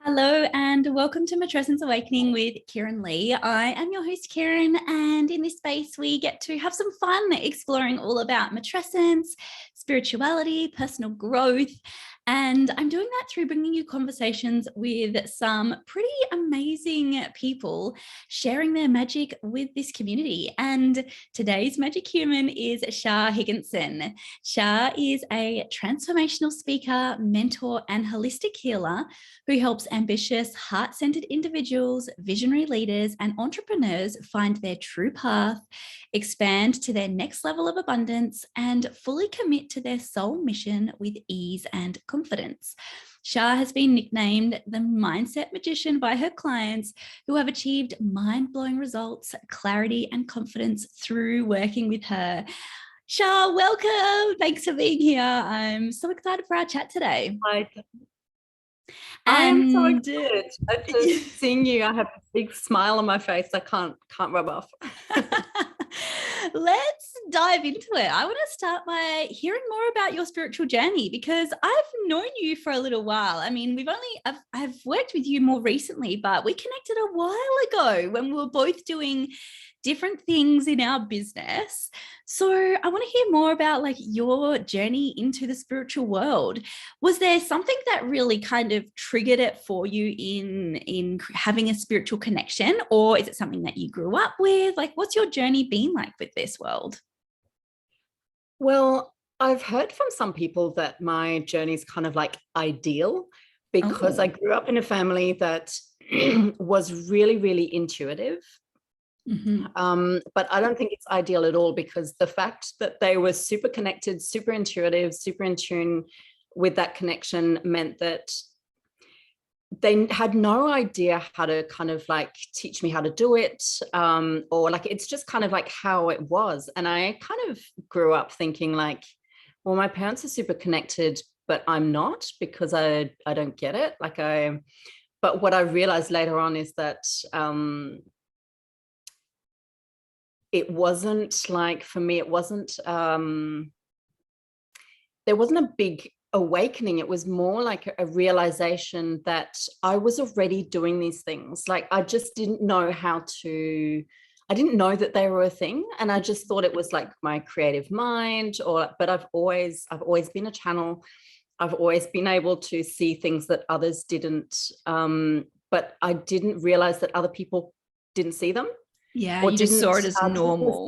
Hello and welcome to Matrescence Awakening with Kirryn Lee. I am your host, Kirryn, and in this space we get to have some fun exploring all about matrescence, spirituality, personal growth, and I'm doing that through bringing you conversations with some pretty amazing people sharing their magic with this community. And today's magic human is Cha Higginson. Cha is a transformational speaker, mentor, and holistic healer who helps ambitious, heart-centered individuals, visionary leaders, and entrepreneurs find their true path, expand to their next level of abundance, and fully commit to their soul mission with ease and confidence. Cha has been nicknamed the Mindset Magician by her clients who have achieved mind-blowing results, clarity, and confidence through working with her. Cha, welcome. Thanks for being here. I'm so excited for our chat today. Hi. I am so excited. Just seeing you, I have a big smile on my face. I can't rub off. Let's dive into it. I want to start by hearing more about your spiritual journey because I've known you for a little while. I mean, I've worked with you more recently, but we connected a while ago when we were both doing different things in our business. So I want to hear more about your journey into the spiritual world. Was there something that really kind of triggered it for you in having a spiritual connection, or is it something that you grew up with? What's your journey been like with this world? Well, I've heard from some people that my journey is kind of ideal because I grew up in a family that was really, really intuitive. But I don't think it's ideal at all because the fact that they were super connected, super intuitive, super in tune with that connection meant that they had no idea how to kind of teach me how to do it, or it's just kind of how it was. And I kind of grew up thinking well, my parents are super connected, but I'm not because I don't get it. But what I realized later on is that it wasn't for me, it wasn't, there wasn't a big awakening. It was more like a realization that I was already doing these things. I just didn't know I didn't know that they were a thing. And I just thought it was my creative mind but I've always been a channel. I've always been able to see things that others didn't. But I didn't realize that other people didn't see them. Yeah, you just saw it as normal.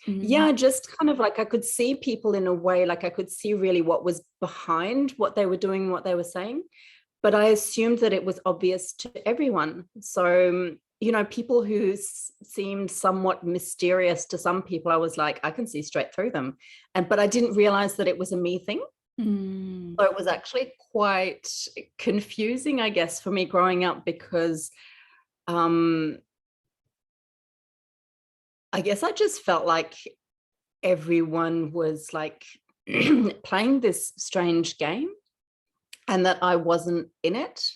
Yeah, just kind of I could see people in a way, I could see really what was behind what they were doing, what they were saying. But I assumed that it was obvious to everyone. So, people who seemed somewhat mysterious to some people, I was I can see straight through them. But I didn't realize that it was a me thing. So it was actually quite confusing, I guess, for me growing up because I guess I just felt like everyone was playing this strange game and that I wasn't in it.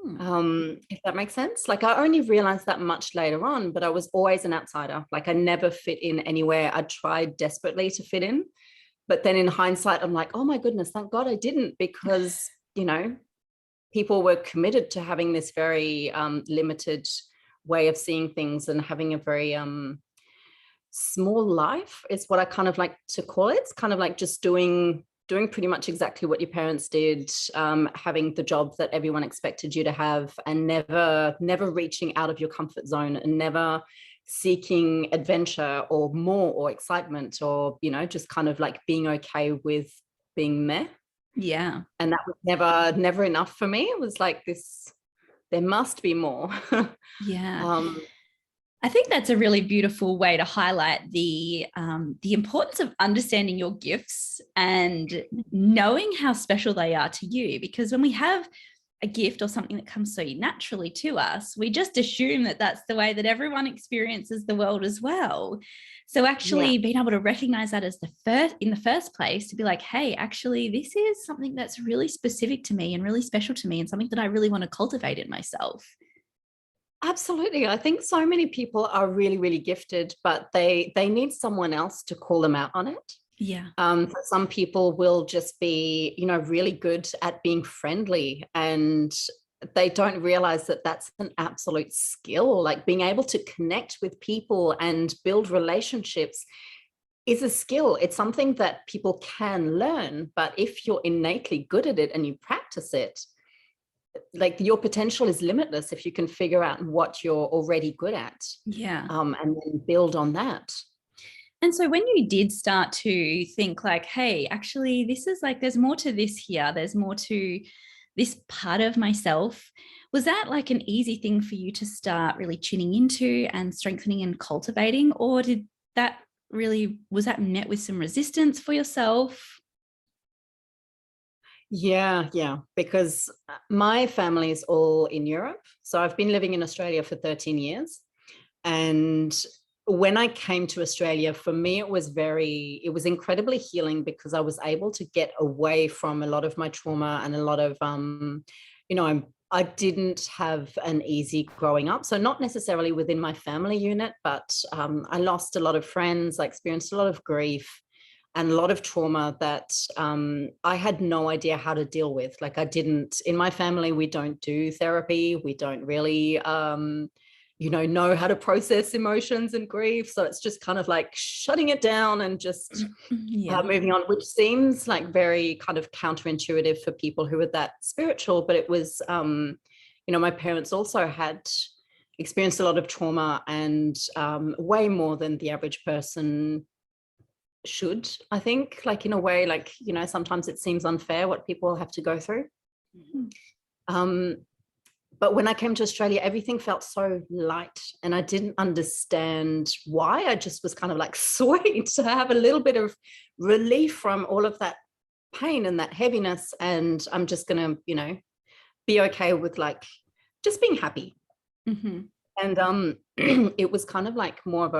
If that makes sense. I only realized that much later on, but I was always an outsider. I never fit in anywhere. I tried desperately to fit in, but then in hindsight, I'm oh my goodness, thank God I didn't, because, people were committed to having this very limited way of seeing things and having a very small life is what I kind of like to call it. It's kind of just doing pretty much exactly what your parents did, having the job that everyone expected you to have, and never reaching out of your comfort zone, and never seeking adventure or more or excitement, or just kind of being okay with being meh. Yeah. And that was never enough for me. It was this, there must be more. Yeah. I think that's a really beautiful way to highlight the importance of understanding your gifts and knowing how special they are to you. Because when we have a gift or something that comes so naturally to us, we just assume that that's the way that everyone experiences the world as well. So actually being able to recognize that as in the first place, to be hey, actually, this is something that's really specific to me and really special to me, and something that I really want to cultivate in myself. Absolutely. I think so many people are really, really gifted, but they need someone else to call them out on it. Yeah. Some people will just be, really good at being friendly, and they don't realize that that's an absolute skill. Like being able to connect with people and build relationships is a skill. It's something that people can learn, but if you're innately good at it and you practice it, like your potential is limitless if you can figure out what you're already good at. Yeah. And then build on that. And so when you did start to think like, hey, actually, this is like, there's more to this here, there's more to this part of myself, was that like an easy thing for you to start really tuning into and strengthening and cultivating? Or was that met with some resistance for yourself? Yeah, because my family is all in Europe. So I've been living in Australia for 13 years. And when I came to Australia, for me, it was incredibly healing, because I was able to get away from a lot of my trauma and a lot of, I didn't have an easy growing up. So not necessarily within my family unit, but I lost a lot of friends. I experienced a lot of grief and a lot of trauma that I had no idea how to deal with. Like in my family, we don't do therapy. We don't really, know how to process emotions and grief. So it's just kind of like shutting it down and just moving on, which seems like very kind of counterintuitive for people who are that spiritual. But it was, my parents also had experienced a lot of trauma, and way more than the average person should, I think, like in a way, like, sometimes it seems unfair what people have to go through. But when I came to Australia, everything felt so light, and I didn't understand why. I just was kind of like, sweet, to have a little bit of relief from all of that pain and that heaviness, and I'm just gonna, be okay with like just being happy. And it was kind of like more of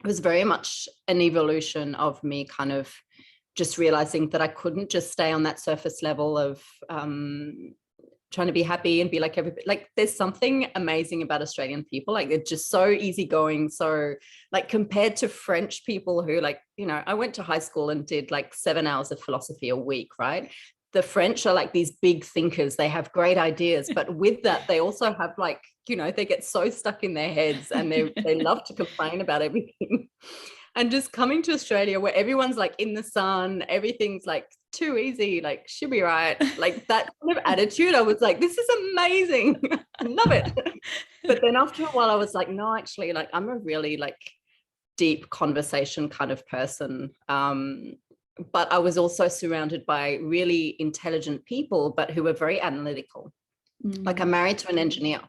it was very much an evolution of me kind of just realizing that I couldn't just stay on that surface level of trying to be happy and be like everybody. Like there's something amazing about Australian people. Like they're just so easygoing. So like compared to French people who like, I went to high school and did like 7 hours of philosophy a week, right? The French are like these big thinkers. They have great ideas, but with that, they also have like, they get so stuck in their heads, and they love to complain about everything. And just coming to Australia where everyone's like in the sun, everything's like too easy, like she'll be right. Like that kind of attitude, I was like, this is amazing. I love it. But then after a while, I was like, no, actually, like I'm a really like deep conversation kind of person. But I was also surrounded by really intelligent people, but who were very analytical. Like I'm married to an engineer.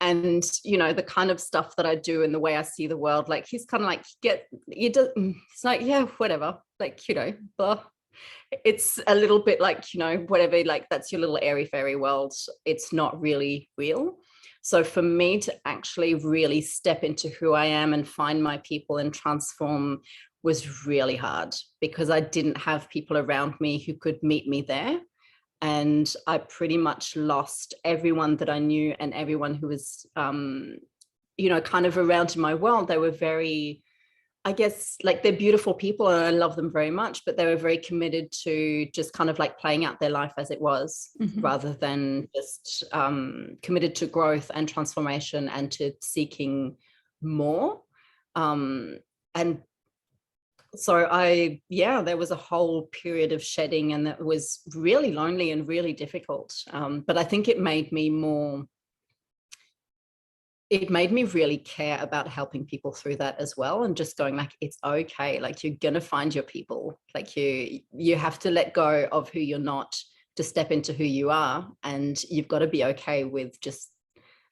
And, the kind of stuff that I do and the way I see the world, like he's kind of like, it's like, yeah, whatever. Like, blah. It's a little bit like, whatever, like that's your little airy fairy world. It's not really real. So for me to actually really step into who I am and find my people and transform was really hard, because I didn't have people around me who could meet me there. And I pretty much lost everyone that I knew, and everyone who was, kind of around in my world. They were very, I guess, like they're beautiful people and I love them very much, but they were very committed to just kind of like playing out their life as it was, rather than just committed to growth and transformation and to seeking more. And so there was a whole period of shedding, and that was really lonely and really difficult. But I think it made me really care about helping people through that as well. And just going like, it's okay. Like you're going to find your people. Like you have to let go of who you're not to step into who you are. And you've got to be okay with just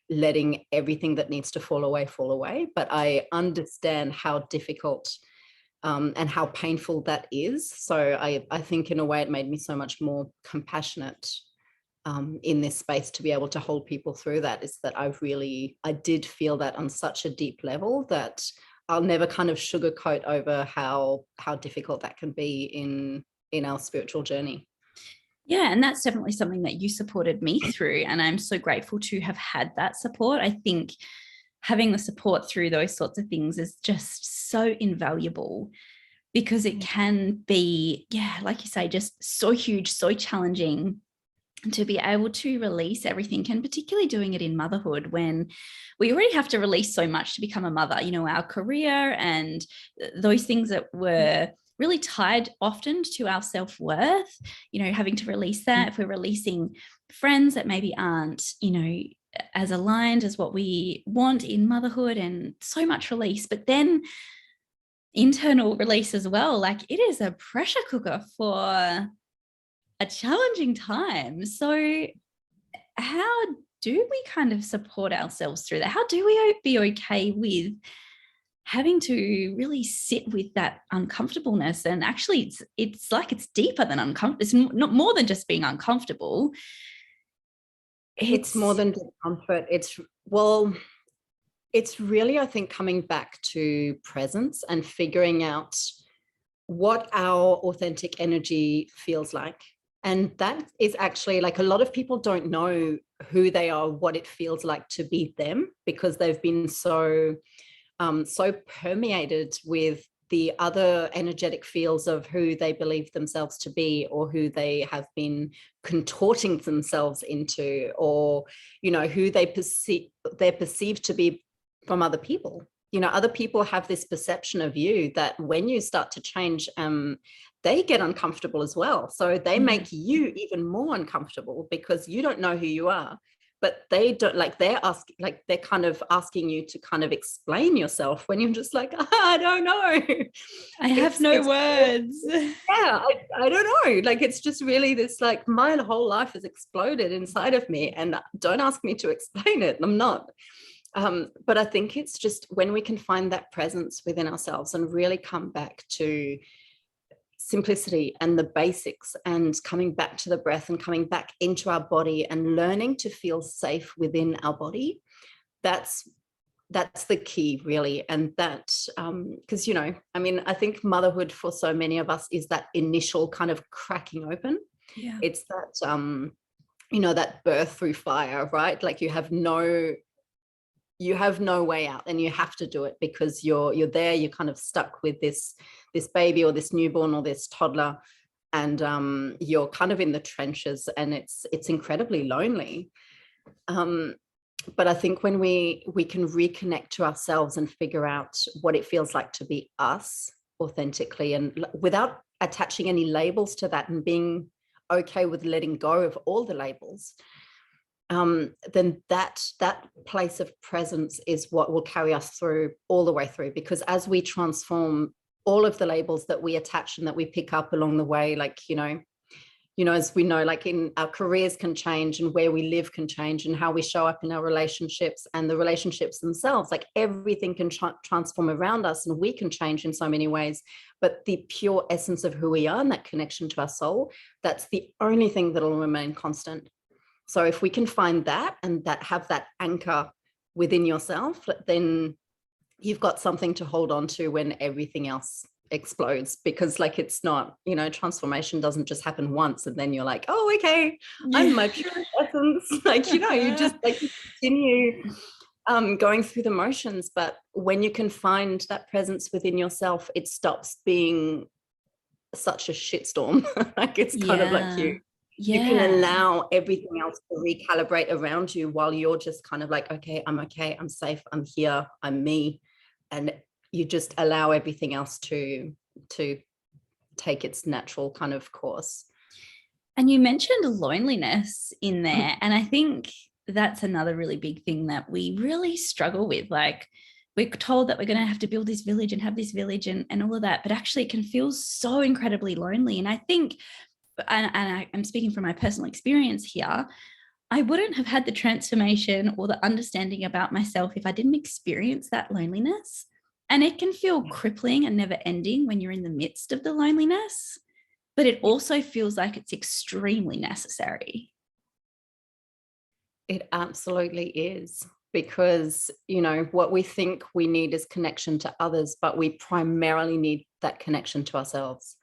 letting everything that needs to fall away. But I understand how difficult and how painful that is. So I think in a way it made me so much more compassionate in this space to be able to hold people through that. Is that I did feel that on such a deep level that I'll never kind of sugarcoat over how difficult that can be in our spiritual journey. Yeah, and that's definitely something that you supported me through, and I'm so grateful to have had that support. I think having the support through those sorts of things is just so invaluable, because it can be, like you say, just so huge, so challenging to be able to release everything, and particularly doing it in motherhood when we already have to release so much to become a mother, our career and those things that were really tied often to our self-worth, having to release that. If we're releasing friends that maybe aren't, as aligned as what we want in motherhood, and so much release, but then internal release as well. Like, it is a pressure cooker for a challenging time. So how do we kind of support ourselves through that? How do we be okay with having to really sit with that uncomfortableness? And actually it's like, it's deeper than uncomfortable. It's not more than just being uncomfortable. It's more than discomfort. It's really, I think, coming back to presence and figuring out what our authentic energy feels like. And that is actually, like, a lot of people don't know who they are, what it feels like to be them, because they've been so permeated with the other energetic fields of who they believe themselves to be, or who they have been contorting themselves into, or, who they're perceived to be from other people. Other people have this perception of you that when you start to change, they get uncomfortable as well. So they make you even more uncomfortable because you don't know who you are, but they don't, like, they're kind of asking you to kind of explain yourself when you're just like, I don't know. I have no words. Yeah, I don't know. Like, it's just really this, like, my whole life has exploded inside of me, and don't ask me to explain it. I'm not. But I think it's just when we can find that presence within ourselves and really come back to simplicity and the basics, and coming back to the breath and coming back into our body and learning to feel safe within our body. That's the key, really. And that, because, I think motherhood for so many of us is that initial kind of cracking open. Yeah. It's that, that birth through fire, right? Like, you have no way out, and you have to do it because you're there, you're kind of stuck with this baby or this newborn or this toddler, and you're kind of in the trenches, and it's incredibly lonely. But I think when we can reconnect to ourselves and figure out what it feels like to be us authentically, and without attaching any labels to that, and being okay with letting go of all the labels, then that place of presence is what will carry us through all the way through. Because as we transform all of the labels that we attach and that we pick up along the way, like, as we know, like, in our careers can change, and where we live can change, and how we show up in our relationships, and the relationships themselves, like, everything can transform around us, and we can change in so many ways. But the pure essence of who we are, and that connection to our soul, that's the only thing that will remain constant. So if we can find that, and that have that anchor within yourself, then you've got something to hold on to when everything else explodes. Because, like, it's not, transformation doesn't just happen once and then you're like, oh, okay, I'm my pure essence. Like, you just, like, you continue going through the motions. But when you can find that presence within yourself, it stops being such a shitstorm. Like, it's kind of like you can allow everything else to recalibrate around you, while you're just kind of like, okay, I'm safe, I'm here, I'm me. And you just allow everything else to take its natural kind of course. And you mentioned loneliness in there. And I think that's another really big thing that we really struggle with. Like, we're told that we're going to have to build this village and have this village and all of that, but actually it can feel so incredibly lonely. And I think, and I'm speaking from my personal experience here, I wouldn't have had the transformation or the understanding about myself if I didn't experience that loneliness. And it can feel crippling and never ending when you're in the midst of the loneliness, but it also feels like it's extremely necessary. It absolutely is, because, what we think we need is connection to others, but we primarily need that connection to ourselves.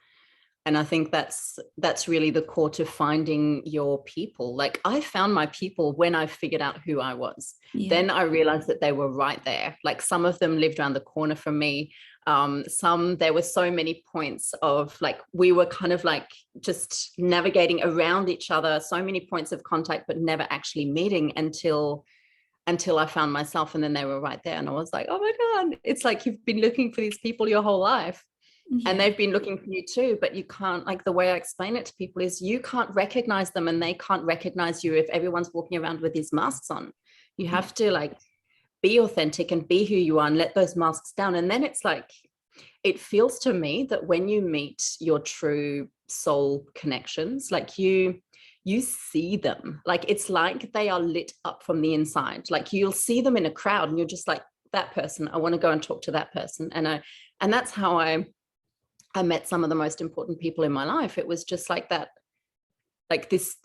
And I think that's really the core to finding your people. Like, I found my people when I figured out who I was. Yeah. Then I realized that they were right there. Like, some of them lived around the corner from me. There were so many points of like, we were kind of like just navigating around each other, so many points of contact, but never actually meeting until I found myself, and then they were right there. And I was like, oh my God, it's like you've been looking for these people your whole life. Yeah. And they've been looking for you too, but you can't, like the way I explain it to people is you can't recognize them and they can't recognize you if everyone's walking around with these masks on. You have to like be authentic and be who you are and let those masks down. And then it's like, it feels to me that when you meet your true soul connections, like you see them, like it's like they are lit up from the inside. Like you'll see them in a crowd and you're just like, that person, I want to go and talk to that person. And that's how I met some of the most important people in my life. It was just like that, like this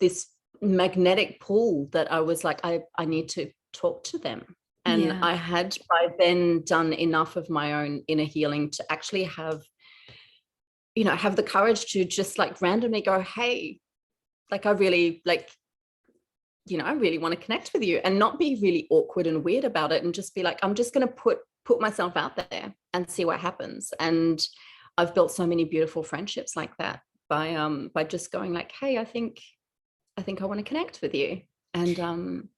magnetic pull that I was like, I need to talk to them. And I had by then done enough of my own inner healing to actually have the courage to just like randomly go, hey, like I really like, I really want to connect with you, and not be really awkward and weird about it, and just be like, I'm just going to put myself out there and see what happens. And I've built so many beautiful friendships like that by just going like, hey, I think I want to connect with you. And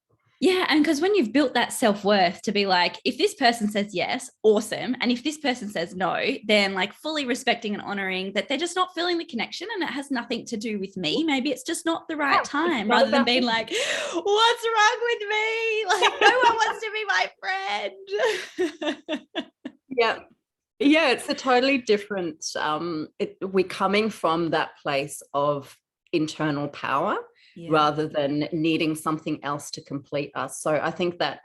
yeah, and because when you've built that self-worth to be like, if this person says yes, awesome, and if this person says no, then like fully respecting and honoring that they're just not feeling the connection and it has nothing to do with me. Maybe it's just not the right time, rather than being like, what's wrong with me? Like no one wants to be my friend. Yeah, it's a totally different, we're coming from that place of internal power. Yeah. Rather than needing something else to complete us. So I think that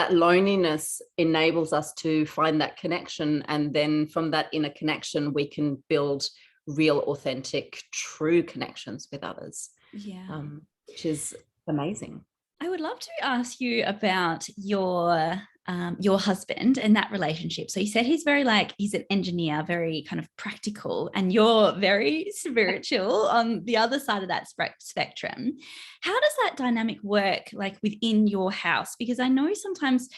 loneliness enables us to find that connection. And then from that inner connection, we can build real, authentic, true connections with others. Yeah. Which is amazing. I would love to ask you about your husband and that relationship. So you said he's an engineer, very kind of practical, and you're very spiritual on the other side of that spectrum. How does that dynamic work like within your house? Because I know sometimes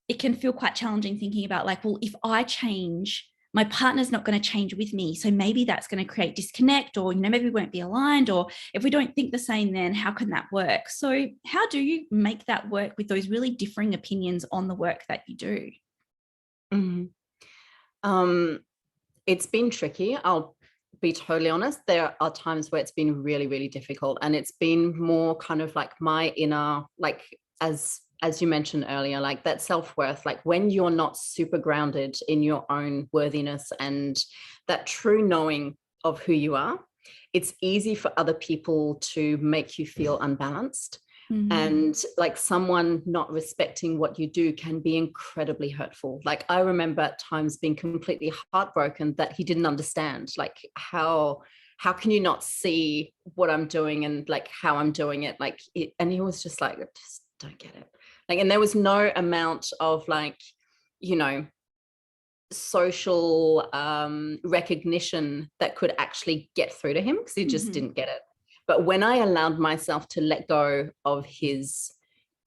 it can feel quite challenging thinking about like, well, if I change, my partner's not going to change with me. So maybe that's going to create disconnect, or, maybe we won't be aligned, or if we don't think the same, then how can that work? So how do you make that work with those really differing opinions on the work that you do? Mm-hmm. It's been tricky. I'll be totally honest. There are times where it's been really, really difficult. And it's been more kind of like my inner, like as you mentioned earlier, like that self-worth, like when you're not super grounded in your own worthiness and that true knowing of who you are, it's easy for other people to make you feel unbalanced. Mm-hmm. And like someone not respecting what you do can be incredibly hurtful. Like I remember at times being completely heartbroken that he didn't understand, like how can you not see what I'm doing and like how I'm doing it? Like and he was just like, I just don't get it. Like, and there was no amount of like, social recognition that could actually get through to him, because he just didn't get it. But when I allowed myself to let go of his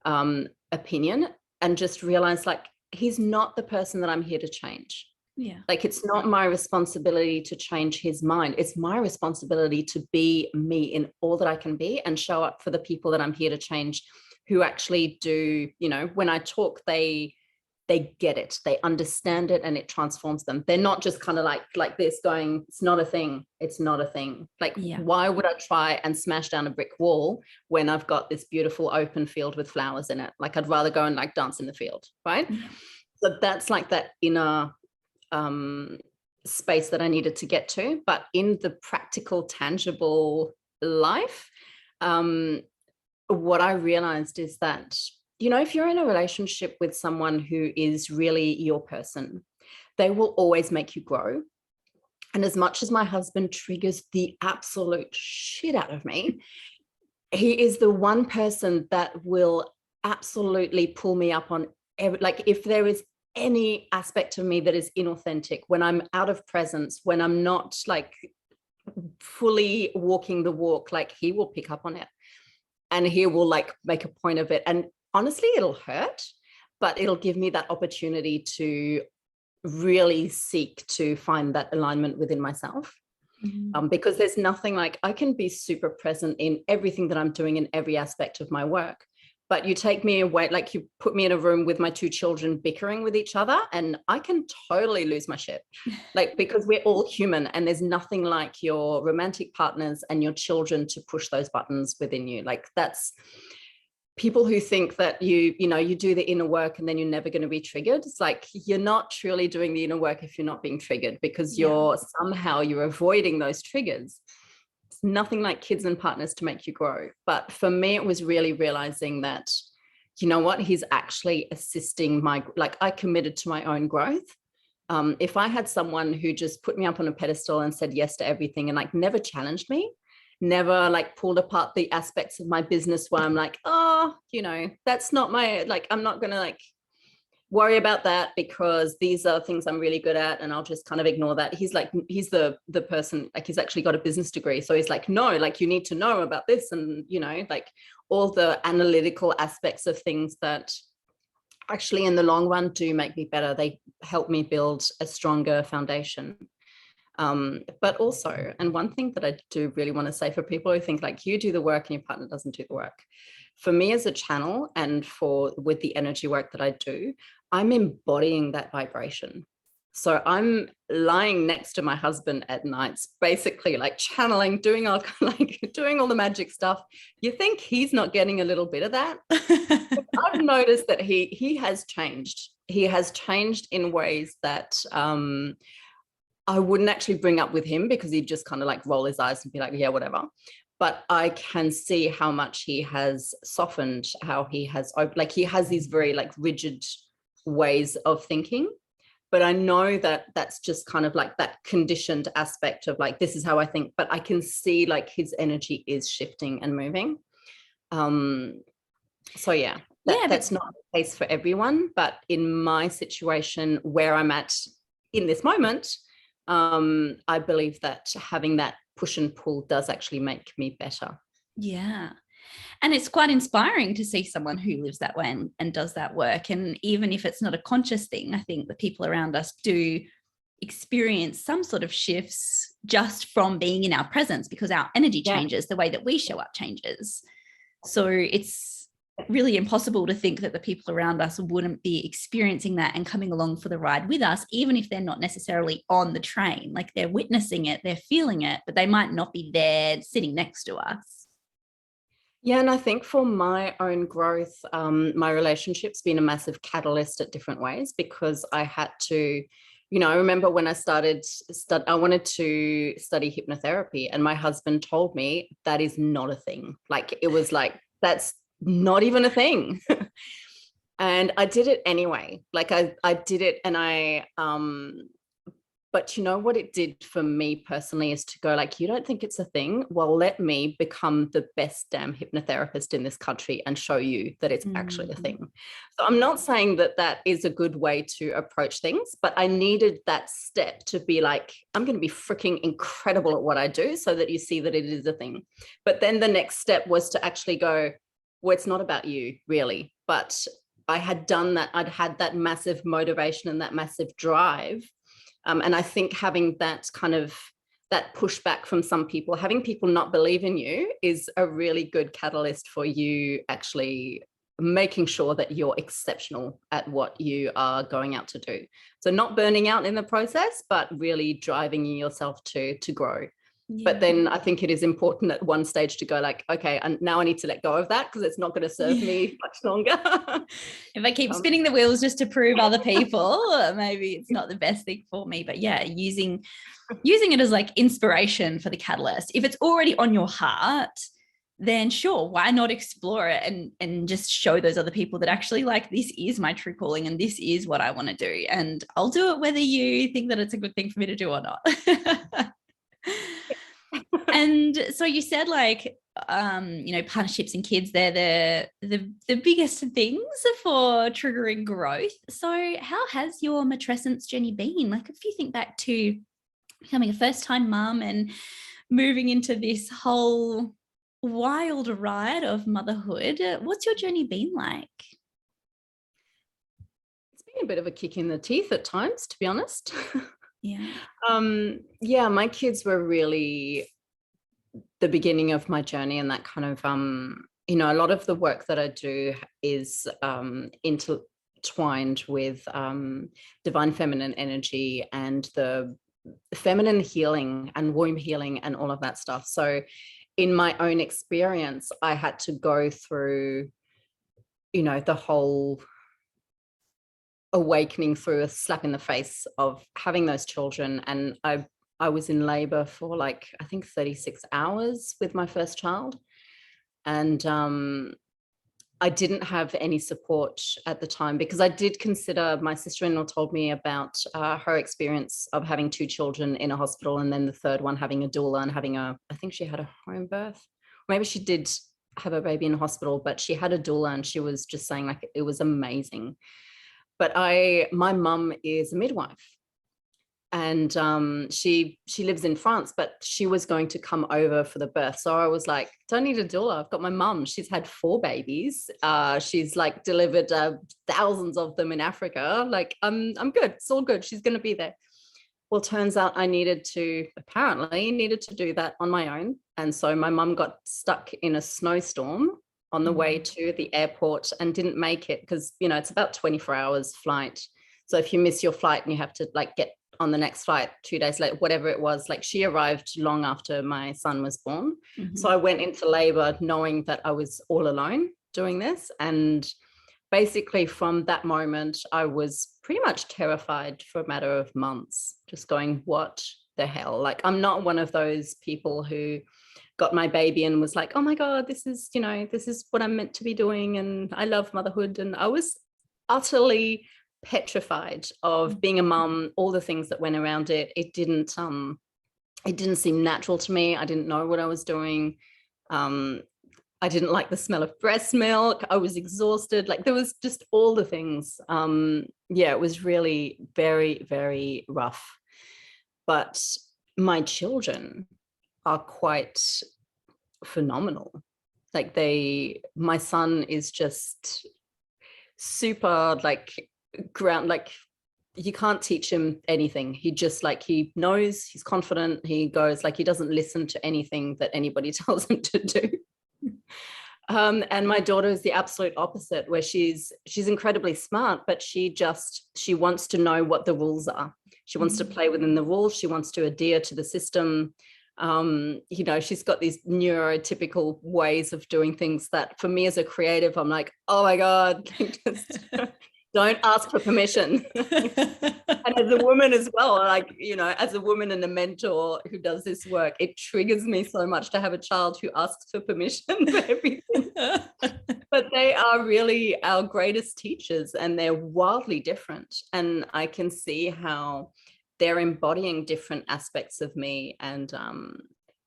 opinion and just realize like, he's not the person that I'm here to change. Yeah. Like, it's not my responsibility to change his mind. It's my responsibility to be me in all that I can be and show up for the people that I'm here to change, who actually do, when I talk, they get it, they understand it, and it transforms them. They're not just kind of like this going, it's not a thing. It's not a thing. Like, why would I try and smash down a brick wall when I've got this beautiful open field with flowers in it? Like, I'd rather go and like dance in the field. Right. Yeah. So that's like that inner space that I needed to get to. But in the practical, tangible life, what I realized is that, if you're in a relationship with someone who is really your person, they will always make you grow. And as much as my husband triggers the absolute shit out of me, he is the one person that will absolutely pull me up on like, if there is any aspect of me that is inauthentic, when I'm out of presence, when I'm not like fully walking the walk, like, he will pick up on it. And he will like make a point of it. And honestly, it'll hurt, but it'll give me that opportunity to really seek to find that alignment within myself. Because there's nothing like, I can be super present in everything that I'm doing in every aspect of my work, but you take me away, like you put me in a room with my 2 children bickering with each other, and I can totally lose my shit. Like, because we're all human, and there's nothing like your romantic partners and your children to push those buttons within you. Like, that's people who think that you do the inner work and then you're never going to be triggered. It's like, you're not truly doing the inner work if you're not being triggered, because you're avoiding those triggers. It's nothing like kids and partners to make you grow. But for me, it was really realizing that, you know what, he's actually assisting I committed to my own growth. If I had someone who just put me up on a pedestal and said yes to everything and like never challenged me, never like pulled apart the aspects of my business where I'm like, oh, that's not my, like, I'm not going to like worry about that because these are things I'm really good at, and I'll just kind of ignore that. He's the person, like, he's actually got a business degree. So he's like, no, like, you need to know about this. And, like all the analytical aspects of things that actually in the long run do make me better. They help me build a stronger foundation. But also, and one thing that I do really want to say for people who think like you do the work and your partner doesn't do the work, for me as a channel and with the energy work that I do, I'm embodying that vibration. So I'm lying next to my husband at nights, basically like channeling, doing all the magic stuff. You think he's not getting a little bit of that? I've noticed that he has changed. He has changed in ways that I wouldn't actually bring up with him, because he'd just kind of like roll his eyes and be like, yeah, whatever. But I can see how much he has softened, how he has, like, he has these very like rigid ways of thinking. But I know that that's just kind of like that conditioned aspect of like, this is how I think, but I can see like his energy is shifting and moving. So yeah, that's not the case for everyone, but in my situation where I'm at in this moment, I believe that having that push and pull does actually make me better. Yeah. And it's quite inspiring to see someone who lives that way and does that work. And even if it's not a conscious thing, I think the people around us do experience some sort of shifts just from being in our presence, because our energy changes, the way that we show up changes. So it's really impossible to think that the people around us wouldn't be experiencing that and coming along for the ride with us, even if they're not necessarily on the train. Like, they're witnessing it, they're feeling it, but they might not be there sitting next to us. Yeah, and I think for my own growth, my relationship's been a massive catalyst at different ways, because I had to, I remember when I started, I wanted to study hypnotherapy, and my husband told me that is not a thing. Like, it was like, that's not even a thing. And I did it anyway. Like, I did it, and but you know what it did for me personally is to go like, you don't think it's a thing? Well, let me become the best damn hypnotherapist in this country and show you that it's actually a thing. So I'm not saying that that is a good way to approach things, but I needed that step to be like, I'm going to be freaking incredible at what I do, so that you see that it is a thing. But then the next step was to actually go, well, it's not about you really. But I had done that. I'd had that massive motivation and that massive drive. And I think having that kind of that pushback from some people, having people not believe in you, is a really good catalyst for you actually making sure that you're exceptional at what you are going out to do. So not burning out in the process, but really driving yourself to grow. Yeah. But then I think it is important at one stage to go like, okay, and now I need to let go of that, because it's not going to serve me much longer. If I keep spinning the wheels just to prove other people, maybe it's not the best thing for me. But yeah, using it as like inspiration for the catalyst. If it's already on your heart, then sure, why not explore it and just show those other people that actually, like, this is my true calling and this is what I want to do. And I'll do it whether you think that it's a good thing for me to do or not. And so you said, like, partnerships and kids, they're the biggest things for triggering growth. So how has your matrescence journey been? Like, if you think back to becoming a first-time mum and moving into this whole wild ride of motherhood, what's your journey been like? It's been a bit of a kick in the teeth at times, to be honest. Yeah. Yeah, my kids were really the beginning of my journey, and that kind of, you know, a lot of the work that I do is intertwined with divine feminine energy and the feminine healing and womb healing and all of that stuff. So in my own experience, I had to go through, you know, the whole awakening through a slap in the face of having those children. And I was in labor for like, I think 36 hours with my first child. And I didn't have any support at the time, because I did consider, my sister-in-law told me about her experience of having 2 children in a hospital, and then the third one having a doula and having I think she had a home birth. Maybe she did have a baby in a hospital, but she had a doula, and she was just saying like it was amazing. But my mum is a midwife, and she lives in France, but she was going to come over for the birth. So I was like, don't need a doula. I've got my mum. She's had 4 babies. She's like delivered thousands of them in Africa. Like, I'm good. It's all good. She's going to be there. Well, turns out I apparently needed to do that on my own. And so my mum got stuck in a snowstorm on the way to the airport and didn't make it, because, you know, it's about 24 hours flight. So if you miss your flight and you have to like get on the next flight 2 days later, whatever it was, like she arrived long after my son was born. So I went into labor knowing that I was all alone doing this. And basically from that moment, I was pretty much terrified for a matter of months, just going, what the hell? Like, I'm not one of those people who got my baby and was like, oh my God, this is, you know, this is what I'm meant to be doing. And I love motherhood. And I was utterly petrified of being a mum, all the things that went around it. It didn't seem natural to me. I didn't know what I was doing. I didn't like the smell of breast milk. I was exhausted. Like, there was just all the things. Yeah, it was really very, very rough. But my children are quite phenomenal. Like, my son is just super like ground, like you can't teach him anything. He just like, he knows, he's confident, he goes, like, he doesn't listen to anything that anybody tells him to do. And my daughter is the absolute opposite, where she's incredibly smart, but she wants to know what the rules are. She wants to play within the rules. She wants to adhere to the system. You know, she's got these neurotypical ways of doing things that for me as a creative, I'm like, oh my God, just don't ask for permission. And as a woman as well, like, you know, as a woman and a mentor who does this work, it triggers me so much to have a child who asks for permission for everything. But they are really our greatest teachers, and they're wildly different. And I can see how they're embodying different aspects of me and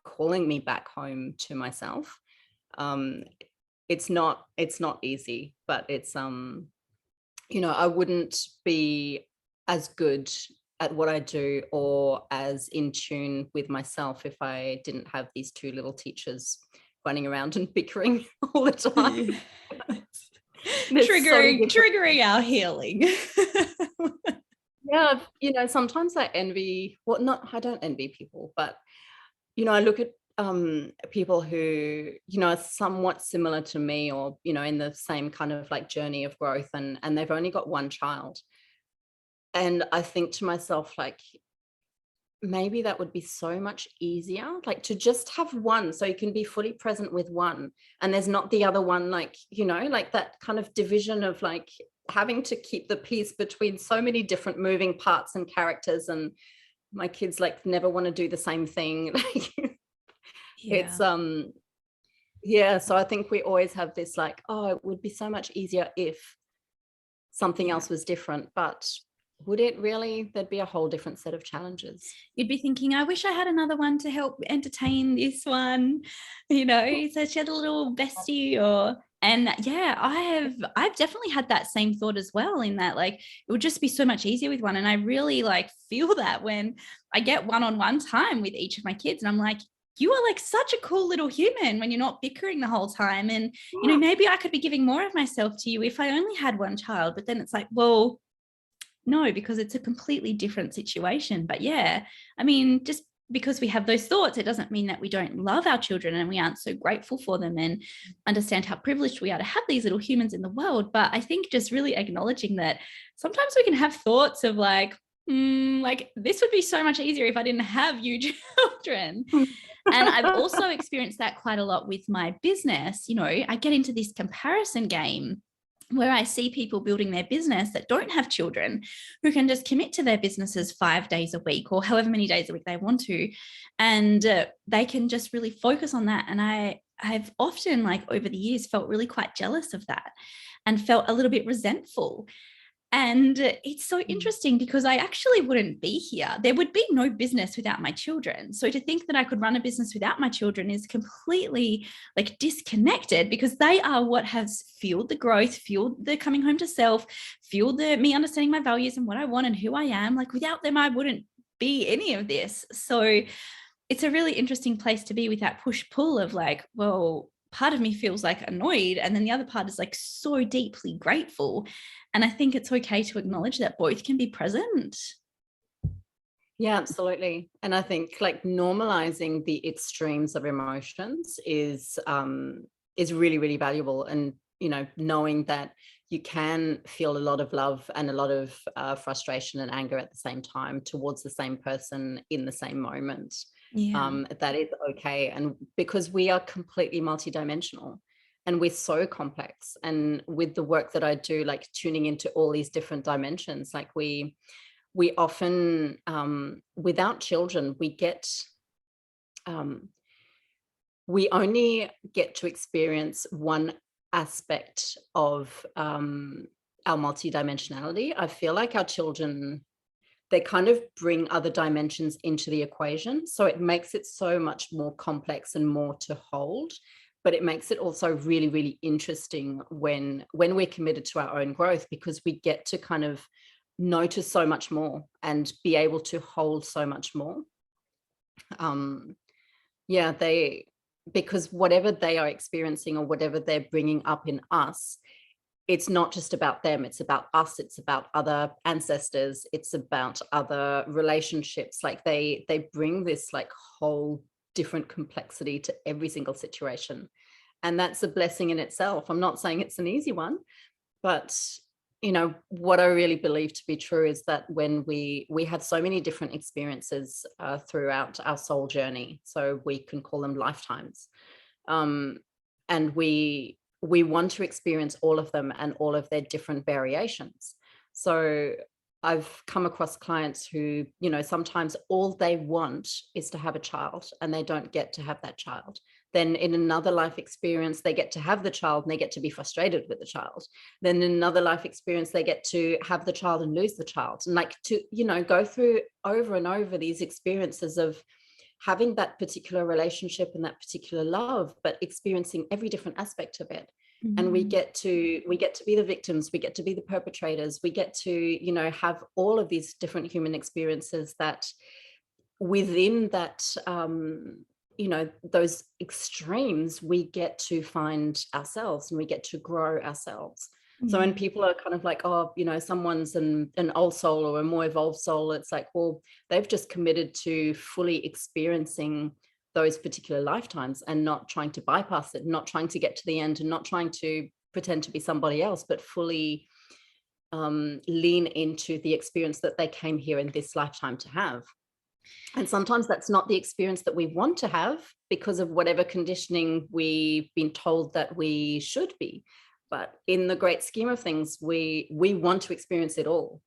calling me back home to myself. It's not easy, but it's you know, I wouldn't be as good at what I do or as in tune with myself if I didn't have these 2 little teachers running around and bickering all the time. Triggering our healing. Yeah, you know, sometimes I envy, I don't envy people, but, you know, I look at people who, you know, are somewhat similar to me, or, you know, in the same kind of like journey of growth, and they've only got 1 child. And I think to myself, like, maybe that would be so much easier, like to just have 1, so you can be fully present with 1, and there's not the other one, like, you know, like that kind of division of like having to keep the peace between so many different moving parts and characters. And my kids like never want to do the same thing. It's yeah, so I think we always have this like, oh, it would be so much easier if something else was different. But would it really? There'd be a whole different set of challenges. You'd be thinking, I wish I had another one to help entertain this one, you know, so she had a little bestie. And yeah, I've definitely had that same thought as well, in that like it would just be so much easier with 1. And I really like feel that when I get one-on-one time with each of my kids, and I'm like, you are like such a cool little human when you're not bickering the whole time. And, you know, maybe I could be giving more of myself to you if I only had 1 child. But then it's like, well, No, because it's a completely different situation. But yeah, I mean, just because we have those thoughts, it doesn't mean that we don't love our children and we aren't so grateful for them and understand how privileged we are to have these little humans in the world. But I think just really acknowledging that sometimes we can have thoughts of like this would be so much easier if I didn't have you children. And I've also experienced that quite a lot with my business. You know, I get into this comparison game where I see people building their business that don't have children, who can just commit to their businesses 5 days a week or however many days a week they want to. And they can just really focus on that. And I've often, like over the years, felt really quite jealous of that and felt a little bit resentful. And it's so interesting because I actually wouldn't be here. There would be no business without my children. So to think that I could run a business without my children is completely like disconnected, because they are what has fueled the growth, fueled the coming home to self, fueled me understanding my values and what I want and who I am. Like without them, I wouldn't be any of this. So it's a really interesting place to be with that push-pull of like, well, part of me feels like annoyed and then the other part is like so deeply grateful. And I think it's okay to acknowledge that both can be present. Yeah, absolutely. And I think like normalizing the extremes of emotions is really, really valuable. And, you know, knowing that you can feel a lot of love and a lot of frustration and anger at the same time towards the same person in the same moment. Yeah. That is okay. And because we are completely multidimensional and we're so complex, and with the work that I do, like tuning into all these different dimensions, like we often without children, we only get to experience one aspect of our multidimensionality. I feel like our children, they kind of bring other dimensions into the equation. So it makes it so much more complex and more to hold, but it makes it also really, really interesting when we're committed to our own growth, because we get to kind of notice so much more and be able to hold so much more. Because whatever they are experiencing or whatever they're bringing up in us, it's not just about them, it's about us, it's about other ancestors, it's about other relationships. Like they bring this like whole different complexity to every single situation. And that's a blessing in itself. I'm not saying it's an easy one, but you know, what I really believe to be true is that when we have so many different experiences throughout our soul journey, so we can call them lifetimes, and we want to experience all of them and all of their different variations. So I've come across clients who, you know, sometimes all they want is to have a child and they don't get to have that child. Then in another life experience, they get to have the child and they get to be frustrated with the child. Then in another life experience, they get to have the child and lose the child. And like to, you know, go through over and over these experiences of having that particular relationship and that particular love, but experiencing every different aspect of it. Mm-hmm. And we get to be the victims, we get to be the perpetrators, we get to, you know, have all of these different human experiences that within that, you know, those extremes, we get to find ourselves and we get to grow ourselves. Mm-hmm. So when people are kind of like, oh, you know, someone's an old soul or a more evolved soul, it's like, well, they've just committed to fully experiencing those particular lifetimes and not trying to bypass it, not trying to get to the end and not trying to pretend to be somebody else, but fully lean into the experience that they came here in this lifetime to have. And sometimes that's not the experience that we want to have because of whatever conditioning we've been told that we should be. But in the great scheme of things, we want to experience it all.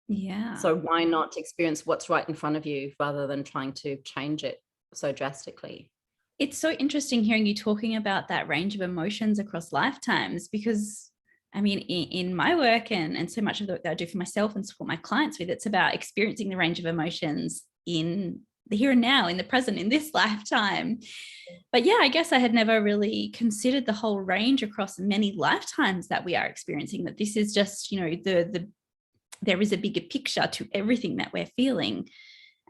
Yeah. So why not experience what's right in front of you rather than trying to change it so drastically? It's so interesting hearing you talking about that range of emotions across lifetimes, because I mean, in my work and so much of the work that I do for myself and support my clients with, it's about experiencing the range of emotions in the here and now, in the present, in this lifetime. But yeah, I guess I had never really considered the whole range across many lifetimes that we are experiencing, that this is just, you know, there is a bigger picture to everything that we're feeling.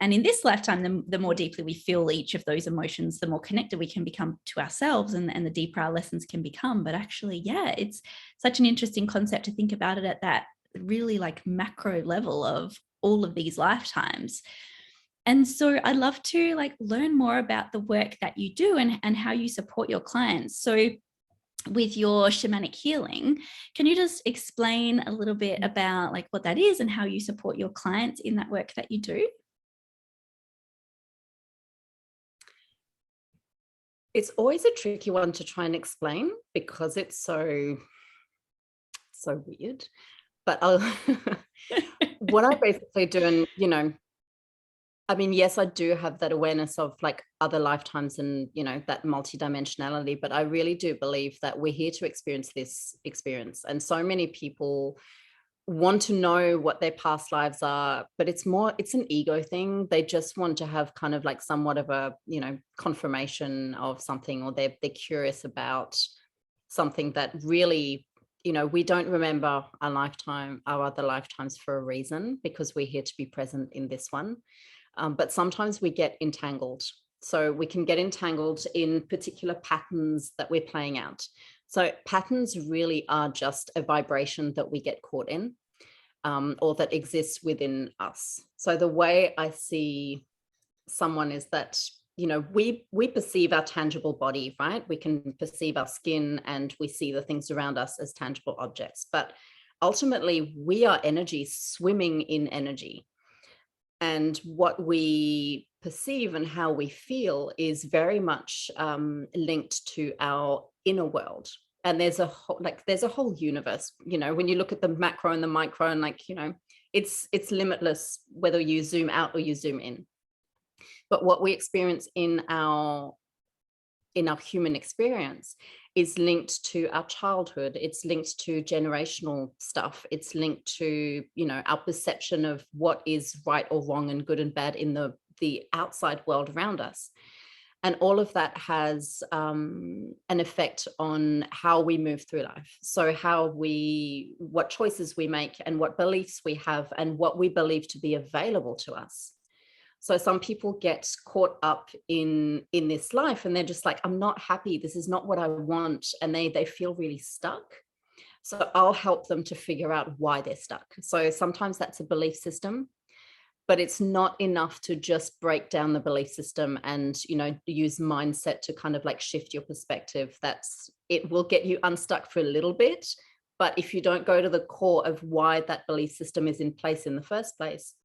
And in this lifetime, the more deeply we feel each of those emotions, the more connected we can become to ourselves and the deeper our lessons can become. But actually, yeah, it's such an interesting concept to think about it at that really like macro level of all of these lifetimes. And so I'd love to like learn more about the work that you do and how you support your clients. So with your shamanic healing, can you just explain a little bit about like what that is and how you support your clients in that work that you do? It's always a tricky one to try and explain because it's so weird. But what I basically do, and I mean, yes, I do have that awareness of like other lifetimes and, that multidimensionality, but I really do believe that we're here to experience this experience. And so many people want to know what their past lives are, but it's an ego thing. They just want to have kind of like somewhat of a, confirmation of something, or they're curious about something that really, we don't remember our other lifetimes for a reason, because we're here to be present in this one. But sometimes we get entangled. So we can get entangled in particular patterns that we're playing out. So patterns really are just a vibration that we get caught in, or that exists within us. So the way I see someone is that, we perceive our tangible body, right? We can perceive our skin and we see the things around us as tangible objects. But ultimately, we are energy swimming in energy. And what we perceive and how we feel is very much linked to our inner world. And there's a whole universe, when you look at the macro and the micro, and it's limitless, whether you zoom out or you zoom in. But what we experience in our human experience is linked to our childhood. It's linked to generational stuff. It's linked to, our perception of what is right or wrong and good and bad in the outside world around us. And all of that has an effect on how we move through life. So what choices we make and what beliefs we have and what we believe to be available to us. So some people get caught up in this life and they're just like, I'm not happy. This is not what I want. And they feel really stuck. So I'll help them to figure out why they're stuck. So sometimes that's a belief system, but it's not enough to just break down the belief system and, use mindset to kind of like shift your perspective. It will get you unstuck for a little bit. But if you don't go to the core of why that belief system is in place in the first place,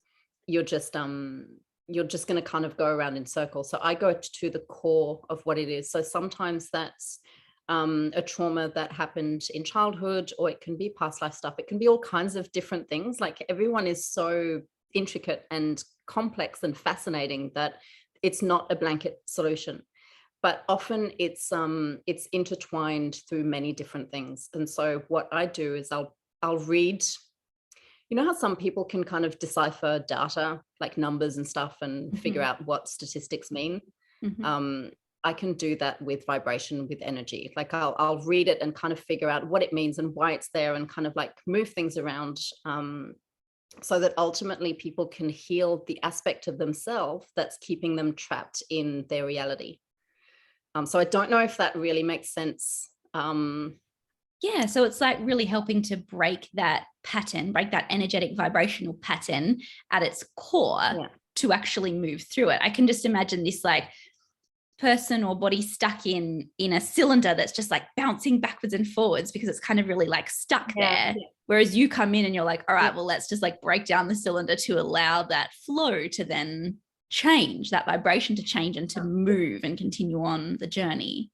you're just going to kind of go around in circles. So I go to the core of what it is. So sometimes that's a trauma that happened in childhood, or it can be past life stuff. It can be all kinds of different things. Like everyone is so intricate and complex and fascinating that it's not a blanket solution. But often it's intertwined through many different things. And so what I do is I'll read. You know how some people can kind of decipher data, like numbers and stuff, and figure out what statistics mean? Mm-hmm. I can do that with vibration, with energy. Like I'll read it and kind of figure out what it means and why it's there, and kind of like move things around, so that ultimately people can heal the aspect of themselves that's keeping them trapped in their reality. So I don't know if that really makes sense. Yeah, so it's like really helping to break that pattern, break that energetic vibrational pattern at its core to actually move through it. I can just imagine this like person or body stuck in a cylinder that's just like bouncing backwards and forwards because it's kind of really like stuck there. Yeah. Whereas you come in and you're like, all right, well, let's just like break down the cylinder to allow that flow to then change, that vibration to change and to move and continue on the journey.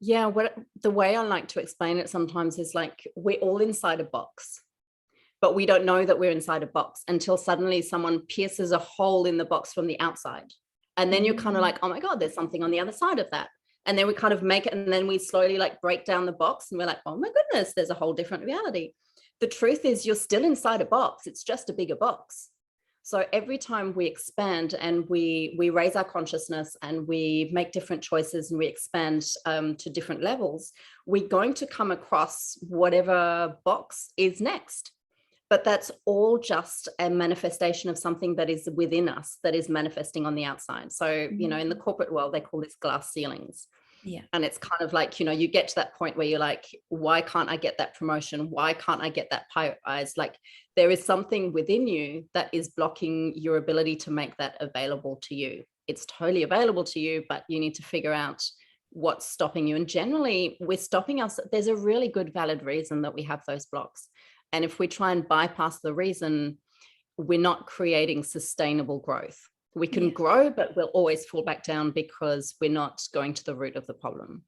Yeah, the way I like to explain it sometimes is like we're all inside a box, but we don't know that we're inside a box until suddenly someone pierces a hole in the box from the outside. And then you're kind of like, oh my God, there's something on the other side of that. And then we kind of make it, and then we slowly like break down the box and we're like, oh my goodness, there's a whole different reality. The truth is you're still inside a box. It's just a bigger box. So every time we expand and we raise our consciousness and we make different choices and we expand to different levels, we're going to come across whatever box is next. But that's all just a manifestation of something that is within us, that is manifesting on the outside. So, in the corporate world, they call this glass ceilings. Yeah. And it's kind of like, you get to that point where you're like, why can't I get that promotion? Why can't I get that pay rise? Like, there is something within you that is blocking your ability to make that available to you. It's totally available to you, but you need to figure out what's stopping you. And generally we're stopping us. There's a really good valid reason that we have those blocks. And if we try and bypass the reason, we're not creating sustainable growth. We can grow, but we'll always fall back down because we're not going to the root of the problem.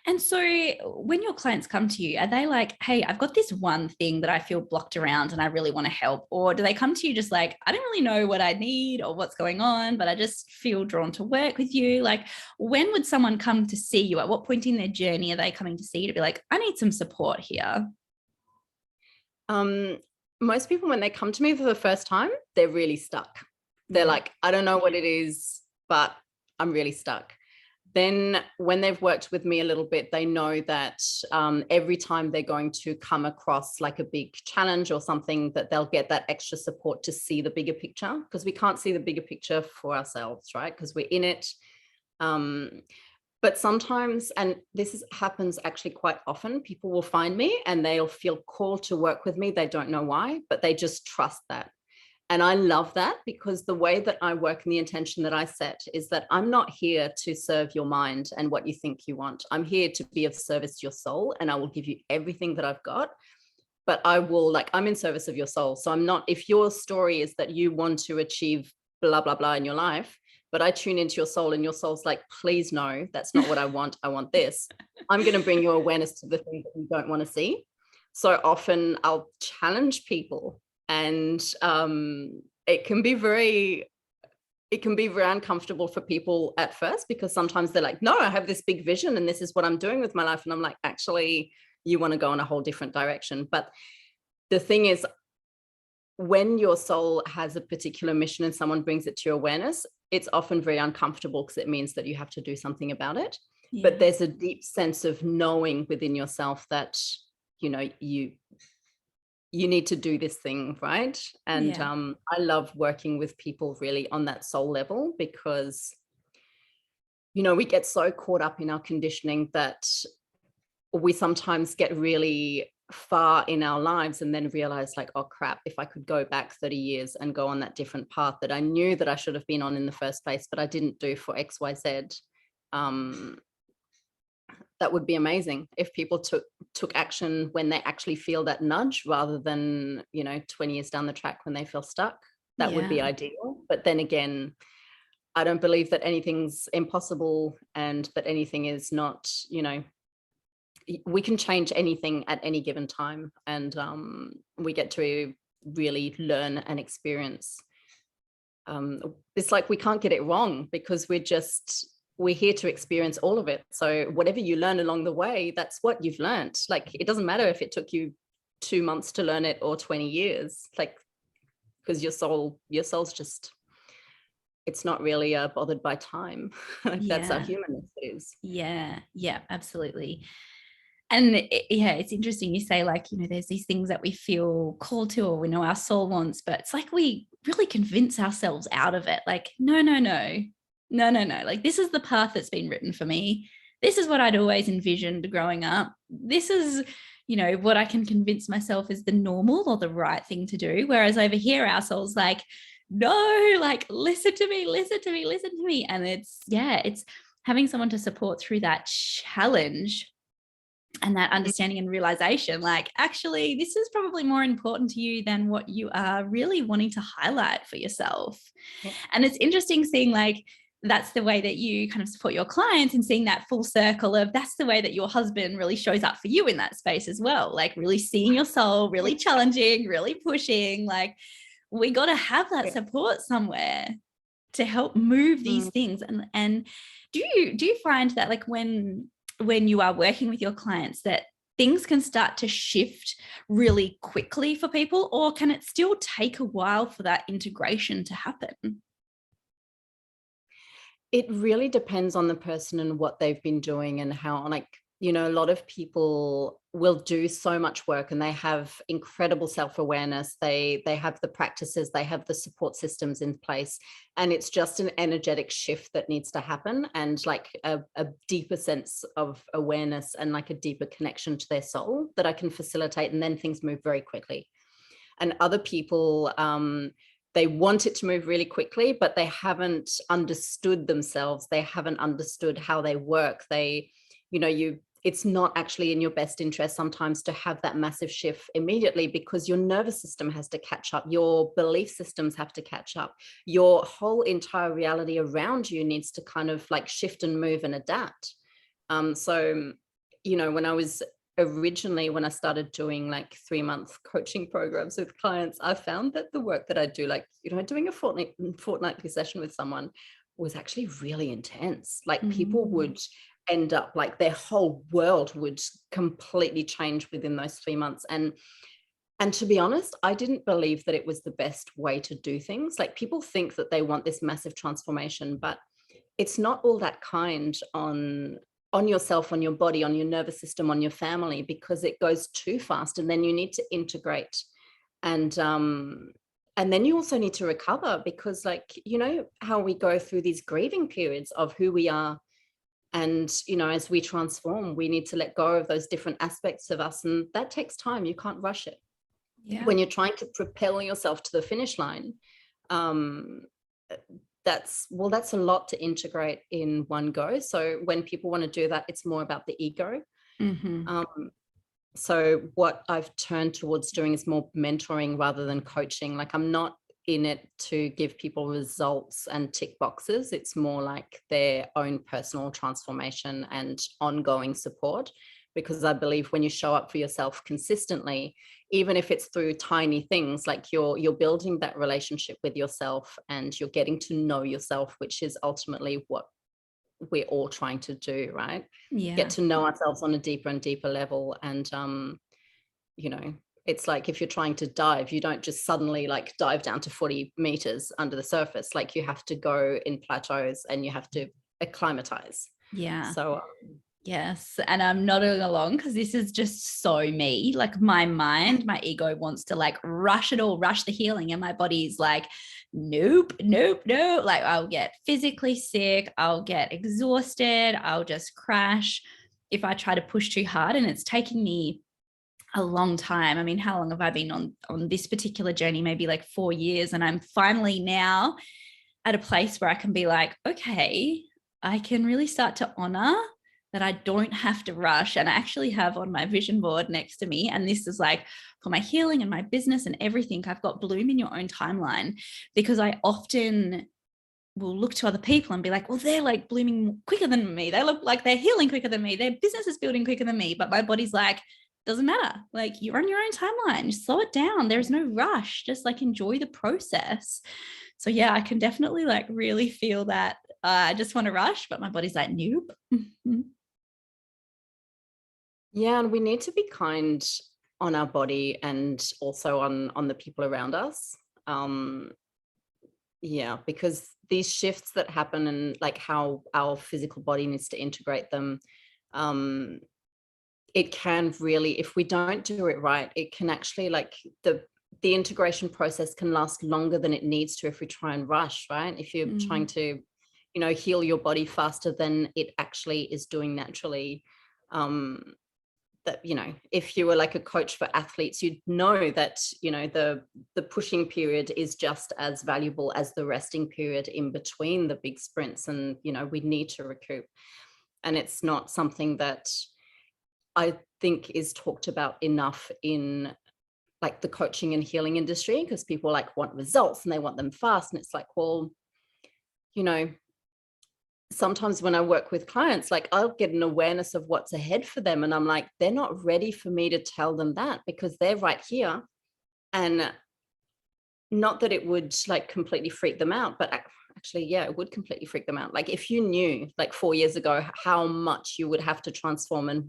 And so when your clients come to you, are they like, hey, I've got this one thing that I feel blocked around and I really want to help? Or do they come to you just like, I don't really know what I need or what's going on, but I just feel drawn to work with you? Like, when would someone come to see you? At what point in their journey are they coming to see you to be like, I need some support here? Most people, when they come to me for the first time, they're really stuck. They're like, I don't know what it is, but I'm really stuck. Then when they've worked with me a little bit, they know that every time they're going to come across like a big challenge or something, that they'll get that extra support to see the bigger picture, because we can't see the bigger picture for ourselves, right? Because we're in it. But sometimes, and happens actually quite often, people will find me and they'll feel called to work with me. They don't know why, but they just trust that. And I love that, because the way that I work and the intention that I set is that I'm not here to serve your mind and what you think you want. I'm here to be of service to your soul, and I will give you everything that I've got. But I'm in service of your soul. So I'm not, if your story is that you want to achieve blah, blah, blah in your life, but I tune into your soul and your soul's like, please no, that's not what I want. I want this. I'm going to bring your awareness to the thing that you don't want to see. So often I'll challenge people. And it can be very uncomfortable for people at first, because sometimes they're like, no, I have this big vision and this is what I'm doing with my life. And I'm like, actually, you want to go in a whole different direction. But the thing is, when your soul has a particular mission and someone brings it to your awareness, it's often very uncomfortable, because it means that you have to do something about it. Yeah. But there's a deep sense of knowing within yourself that, you need to do this thing, right? And I love working with people really on that soul level, because, we get so caught up in our conditioning that we sometimes get really far in our lives and then realize like, oh crap, if I could go back 30 years and go on that different path that I knew that I should have been on in the first place, but I didn't do for XYZ, that would be amazing if people took action when they actually feel that nudge, rather than 20 years down the track when they feel stuck. That would be ideal. But then again, I don't believe that anything's impossible and that anything is not, we can change anything at any given time, and we get to really learn and experience. It's like we can't get it wrong, because we're here to experience all of it. So whatever you learn along the way, that's what you've learned. Like, it doesn't matter if it took you 2 months to learn it or 20 years, like, because your soul's just, it's not really bothered by time. That's how humanness is. Yeah, absolutely. And it's interesting you say, like, there's these things that we feel called to, or we know our soul wants, but it's like we really convince ourselves out of it. Like, no. Like, this is the path that's been written for me. This is what I'd always envisioned growing up. This is, what I can convince myself is the normal or the right thing to do. Whereas over here, our soul's like, no, like, listen to me. And it's having someone to support through that challenge and that understanding and realization, like, actually, this is probably more important to you than what you are really wanting to highlight for yourself. Yeah. And it's interesting seeing, like, that's the way that you kind of support your clients, and seeing that full circle of that's the way that your husband really shows up for you in that space as well. Like, really seeing your soul, really challenging, really pushing. Like, we got to have that support somewhere to help move these things. And do you find that, like, when you are working with your clients, that things can start to shift really quickly for people, or can it still take a while for that integration to happen? It really depends on the person and what they've been doing and how, like, you know, a lot of people will do so much work and they have incredible self-awareness. They have the practices, they have the support systems in place, and it's just an energetic shift that needs to happen, and like a deeper sense of awareness and like a deeper connection to their soul that I can facilitate, and then things move very quickly. And other people, they want it to move really quickly, but they haven't understood themselves. They haven't understood how they work. It's not actually in your best interest sometimes to have that massive shift immediately, because your nervous system has to catch up. Your belief systems have to catch up. Your whole entire reality around you needs to kind of like shift and move and adapt. So, you know, when I started doing like 3-month coaching programs with clients, I found that the work that I do, like, you know, doing a fortnightly session with someone was actually really intense. Like people would end up like their whole world would completely change within those 3 months. And to be honest, I didn't believe that it was the best way to do things. Like people think that they want this massive transformation, but it's not all that kind on yourself, on your body, on your nervous system, on your family, because it goes too fast. And then you need to integrate, and then you also need to recover, because like, you know, how we go through these grieving periods of who we are. And, you know, as we transform, we need to let go of those different aspects of us. And that takes time. You can't rush it. Yeah. When you're trying to propel yourself to the finish line, that's a lot to integrate in one go. So when people want to do that, it's more about the ego. So what I've turned towards doing is more mentoring rather than coaching. Like I'm not in it to give people results and tick boxes. It's more like their own personal transformation and ongoing support, because I believe when you show up for yourself consistently, even if it's through tiny things, like you're building that relationship with yourself and you're getting to know yourself, which is ultimately what we're all trying to do, right? Yeah. Get to know ourselves on a deeper and deeper level. And you know, it's like if you're trying to dive, you don't just suddenly like dive down to 40 meters under the surface. Like you have to go in plateaus and you have to acclimatize. Yeah. So yes. And I'm nodding along because this is just so me. Like my mind, my ego wants to like rush it all, rush the healing. And my body's like, nope. Like I'll get physically sick. I'll get exhausted. I'll just crash if I try to push too hard. And it's taking me a long time. I mean, how long have I been on this particular journey? Maybe like 4 years. And I'm finally now at a place where I can be like, okay, I can really start to honor that I don't have to rush. And I actually have on my vision board next to me, and this is like for my healing and my business and everything, I've got bloom in your own timeline, because I often will look to other people and be like, well, they're like blooming quicker than me. They look like they're healing quicker than me. Their business is building quicker than me. But my body's like, doesn't matter. Like you're on your own timeline. Just slow it down. There's no rush. Just like enjoy the process. So yeah, I can definitely like really feel that I just want to rush, but my body's like, nope. Yeah, and we need to be kind on our body and also on the people around us. Yeah, because these shifts that happen and like how our physical body needs to integrate them, it can really, if we don't do it right, it can actually like the integration process can last longer than it needs to if we try and rush, right? If you're trying to, you know, heal your body faster than it actually is doing naturally. That, you know, if you were like a coach for athletes, you'd know that, you know, the pushing period is just as valuable as the resting period in between the big sprints. And, you know, we need to recoup. And it's not something that I think is talked about enough in like the coaching and healing industry, because people like want results and they want them fast. And it's like, well, you know, sometimes when I work with clients, like I'll get an awareness of what's ahead for them. And I'm like, they're not ready for me to tell them that, because they're right here. And not that it would like completely freak them out, but actually, yeah, it would completely freak them out. Like if you knew like 4 years ago how much you would have to transform and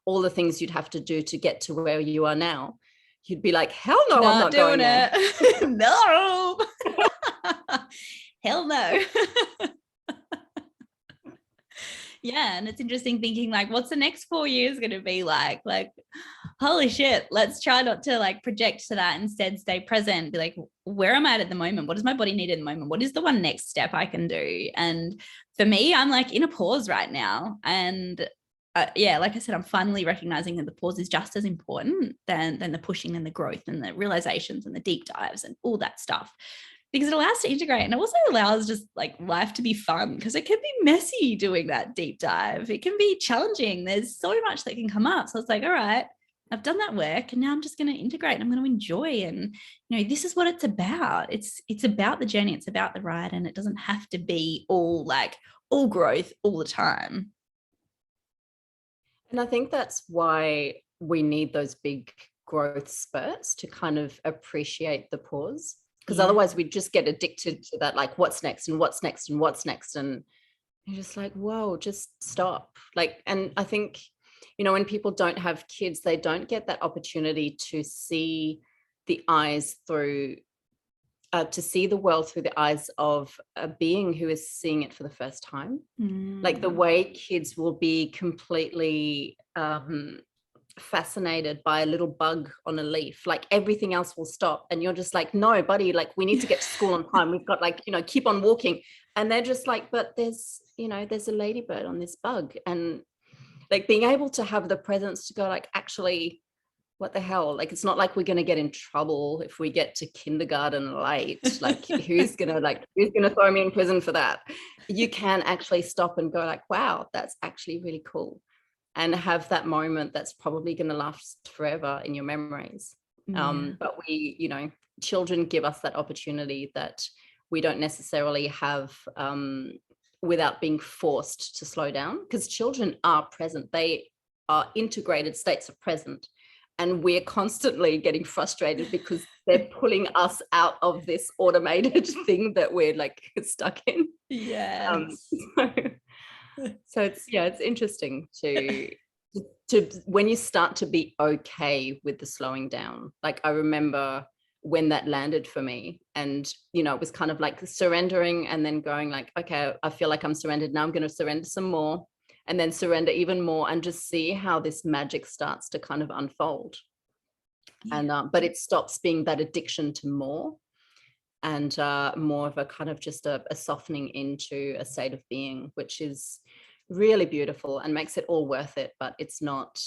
all the things you'd have to do to get to where you are now, you'd be like, hell no, I'm not doing it. No. Hell no. Yeah. And it's interesting thinking like, what's the next 4 years going to be like? Like, holy shit, let's try not to like project to that, instead stay present, be like, where am I at the moment? What does my body need at the moment? What is the one next step I can do? And for me, I'm like in a pause right now. And yeah, like I said, I'm finally recognizing that the pause is just as important than the pushing and the growth and the realizations and the deep dives and all that stuff, because it allows to integrate, and it also allows just like life to be fun, because it can be messy doing that deep dive. It can be challenging. There's so much that can come up. So it's like, all right, I've done that work and now I'm just going to integrate and I'm going to enjoy. And, you know, this is what it's about. It's about the journey. It's about the ride. And it doesn't have to be all growth all the time. And I think that's why we need those big growth spurts to kind of appreciate the pause, because otherwise we just get addicted to that, like what's next and what's next and what's next. And you're just like, whoa, just stop. Like, and I think, you know, when people don't have kids, they don't get that opportunity to see the eyes through, to see the world through the eyes of a being who is seeing it for the first time. Like the way kids will be completely fascinated by a little bug on a leaf, like everything else will stop. And you're just like, no, buddy, like we need to get to school on time. We've got like, you know, keep on walking. And they're just like, but there's, you know, there's a ladybird on this bug. And like being able to have the presence to go like, actually, what the hell? Like, it's not like we're going to get in trouble if we get to kindergarten late. Like, who's going to throw me in prison for that? You can actually stop and go like, wow, that's actually really cool. And have that moment that's probably going to last forever in your memories. But we, you know, children give us that opportunity that we don't necessarily have without being forced to slow down, because children are present. They are integrated states of present. And we're constantly getting frustrated because they're pulling us out of this automated thing that we're like stuck in. Yeah. So it's interesting to when you start to be okay with the slowing down. Like I remember when that landed for me, and you know, it was kind of like surrendering and then going like, okay, I feel like I'm surrendered. Now I'm going to surrender some more. And then surrender even more, and just see how this magic starts to kind of unfold. And but it stops being that addiction to more, and more of a kind of just a softening into a state of being, which is really beautiful and makes it all worth it. But it's not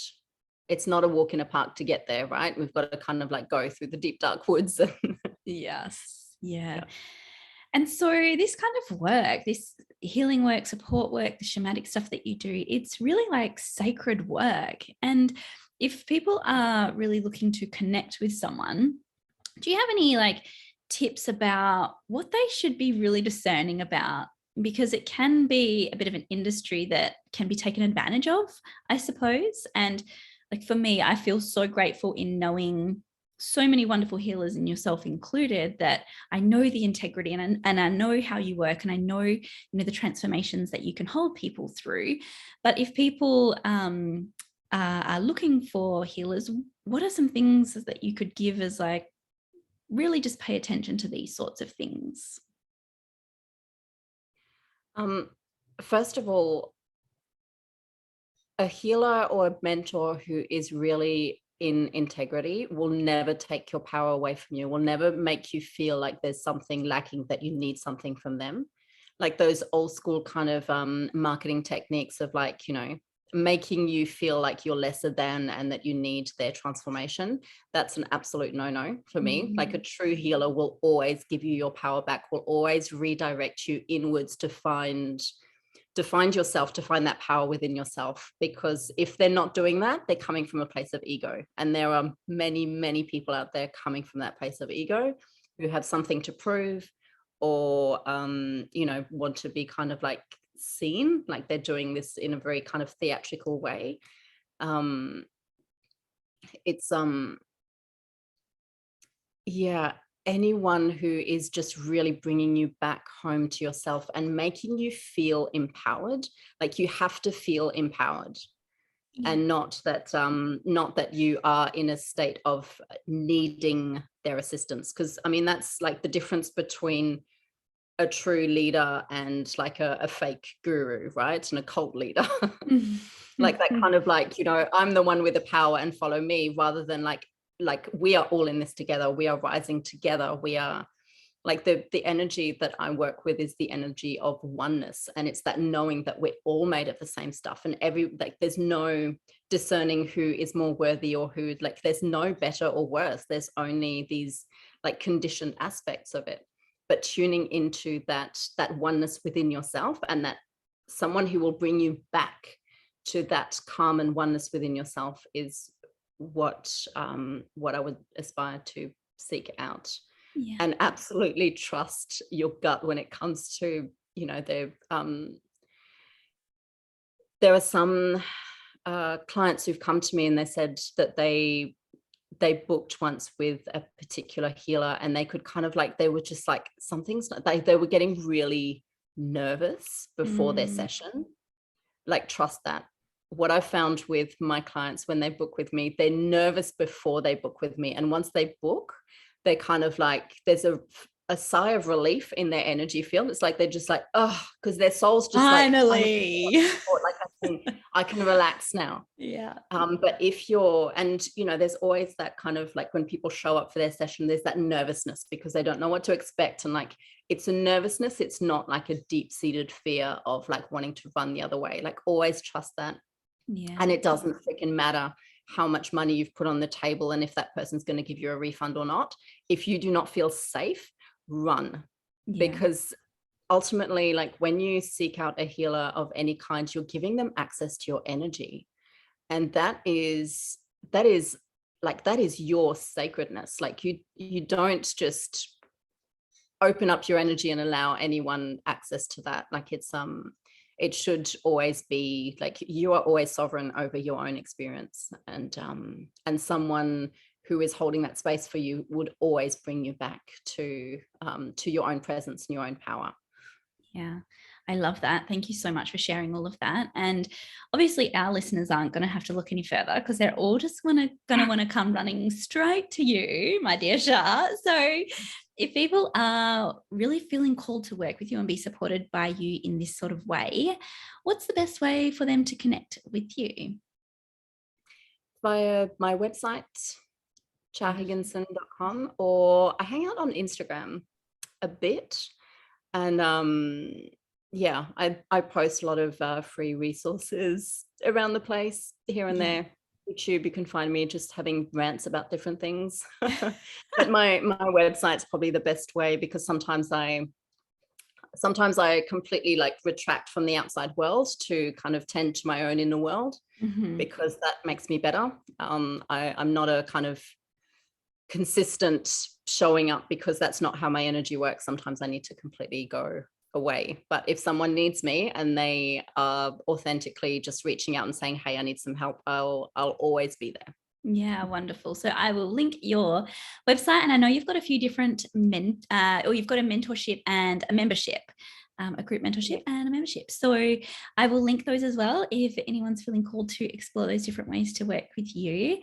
a walk in a park to get there, right? We've got to kind of like go through the deep dark woods. Yes. Yeah. And so this kind of work, this healing work, support work, the shamanic stuff that you do, it's really like sacred work. And if people are really looking to connect with someone, do you have any like tips about what they should be really discerning about? Because it can be a bit of an industry that can be taken advantage of, I suppose. And like for me, I feel so grateful in knowing so many wonderful healers, and yourself included, that I know the integrity and I know how you work, and I know, you know, the transformations that you can hold people through. But if people are looking for healers, what are some things that you could give as like, really just pay attention to these sorts of things? First of all, a healer or a mentor who is really in integrity will never take your power away from you, will never make you feel like there's something lacking, that you need something from them. Like those old school kind of marketing techniques of like, you know, making you feel like you're lesser than and that you need their transformation. That's an absolute no-no for me. Like a true healer will always give you your power back, will always redirect you inwards to find yourself, to find that power within yourself. Because if they're not doing that, they're coming from a place of ego. And there are many, many people out there coming from that place of ego who have something to prove, or, you know, want to be kind of like seen, like they're doing this in a very kind of theatrical way. It's, yeah, anyone who is just really bringing you back home to yourself and making you feel empowered. Like you have to feel empowered, and not that you are in a state of needing their assistance. Because I mean, that's like the difference between a true leader and like a fake guru, right? And a cult leader. Like that kind of like, you know, I'm the one with the power and follow me, rather than like we are all in this together. We are rising together. We are like the energy that I work with is the energy of oneness. And it's that knowing that we're all made of the same stuff, and there's no discerning who is more worthy or who, like, there's no better or worse. There's only these like conditioned aspects of it. But tuning into that oneness within yourself, and that someone who will bring you back to that calm and oneness within yourself is what I would aspire to seek out. Yeah. And absolutely trust your gut when it comes to, you know, there are some clients who've come to me and they said that they booked once with a particular healer, and they could kind of like, they were just like, something's not, they were getting really nervous before their session. Like, trust that. What I found with my clients when they book with me, they're nervous before they book with me. And once they book, they're kind of like, there's a sigh of relief in their energy field. It's like they're just like, oh, because their soul's just finally like I can relax now. Yeah. But if you're, and you know, there's always that kind of like, when people show up for their session, there's that nervousness because they don't know what to expect. And like, it's a nervousness. It's not like a deep-seated fear of like wanting to run the other way. Like, always trust that. Yeah. And it doesn't freaking matter how much money you've put on the table and if that person's going to give you a refund or not. If you do not feel safe, run. Because ultimately, like, when you seek out a healer of any kind, you're giving them access to your energy. And that is your sacredness. Like, you don't just open up your energy and allow anyone access to that. Like, it should always be like, you are always sovereign over your own experience, and someone who is holding that space for you would always bring you back to your own presence and your own power. Yeah, I love that. Thank you so much for sharing all of that. And obviously our listeners aren't going to have to look any further, because they're all just going to want to come running straight to you, my dear Cha. So if people are really feeling called to work with you and be supported by you in this sort of way, what's the best way for them to connect with you? Via my website, chahigginson.com, or I hang out on Instagram a bit. And I post a lot of free resources around the place here and there. YouTube, you can find me just having rants about different things. But my website's probably the best way, because sometimes I completely like retract from the outside world to kind of tend to my own inner world, because that makes me better. I'm not a kind of consistent showing up, because that's not how my energy works. Sometimes I need to completely go away. But if someone needs me and they are authentically just reaching out and saying, hey, I need some help, I'll always be there. Yeah, wonderful. So I will link your website, and I know you've got a few different or you've got a mentorship and a membership, a group mentorship and a membership. So I will link those as well if anyone's feeling called to explore those different ways to work with you.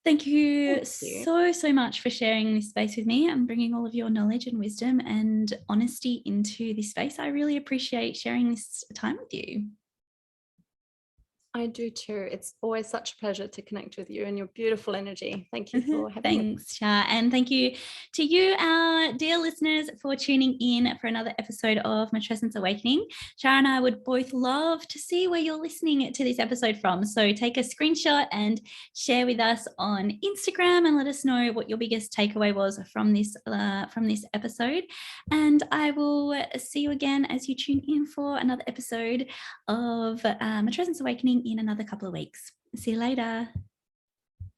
Thank you so much for sharing this space with me and bringing all of your knowledge and wisdom and honesty into this space. I really appreciate sharing this time with you. I do too. It's always such a pleasure to connect with you and your beautiful energy. Thank you for having me. Thanks, Cha. And thank you to you, our dear listeners, for tuning in for another episode of Matrescence Awakening. Cha and I would both love to see where you're listening to this episode from. So take a screenshot and share with us on Instagram and let us know what your biggest takeaway was from this episode. And I will see you again as you tune in for another episode of Matrescence Awakening in another couple of weeks. See you later.